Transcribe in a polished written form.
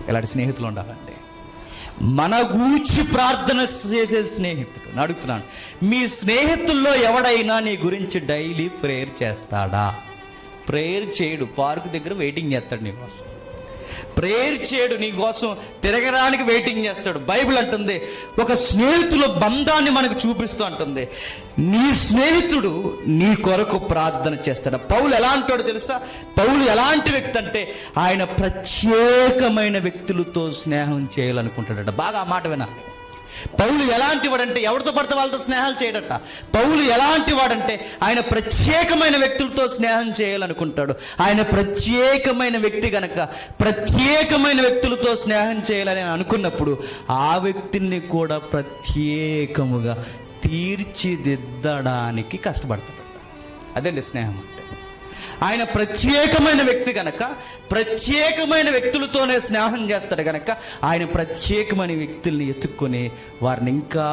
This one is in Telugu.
ఇలాంటి స్నేహితులు ఉండాలండి. మన గూర్చి ప్రార్థన చేసే స్నేహితుడు. నేను అడుగుతున్నాను, మీ స్నేహితుల్లో ఎవడైనా నీ గురించి డైలీ ప్రేయర్ చేస్తాడా? ప్రేయర్ చేయడు, పార్కు దగ్గర వెయిటింగ్ చేస్తాడు నీ కోసం. ప్రేయర్ చేయడు, నీ కోసం తిరగడానికి వెయిటింగ్ చేస్తాడు. బైబిల్ అంటుంది, ఒక స్నేహితుల బంధాన్ని మనకు చూపిస్తూ అంటుంది, నీ స్నేహితుడు నీ కొరకు ప్రార్థన చేస్తాడు. పౌలు ఎలా అంటాడో తెలుసా? పౌలు ఎలాంటి వ్యక్తి అంటే ఆయన ప్రత్యేకమైన వ్యక్తులతో స్నేహం చేయాలనుకుంటాడట. బాగా ఆ మాట వినాలి. పౌలు ఎలాంటి వాడంటే ఎవరితో పడితే వాళ్ళతో స్నేహాలు చేయడట. పౌలు ఎలాంటి వాడంటే ఆయన ప్రత్యేకమైన వ్యక్తులతో స్నేహం చేయాలనుకుంటాడు. ఆయన ప్రత్యేకమైన వ్యక్తి గనక ప్రత్యేకమైన వ్యక్తులతో స్నేహం చేయాలని అనుకున్నప్పుడు ఆ వ్యక్తిని కూడా ప్రత్యేకముగా తీర్చిదిద్దడానికి కష్టపడతాడు. అదండి స్నేహం అంటే. ఆయన ప్రత్యేకమైన వ్యక్తి గనక ప్రత్యేకమైన వ్యక్తులతోనే స్నేహం చేస్తాడు గనక ఆయన ప్రత్యేకమైన వ్యక్తుల్ని ఎత్తుక్కొని వారిని ఇంకా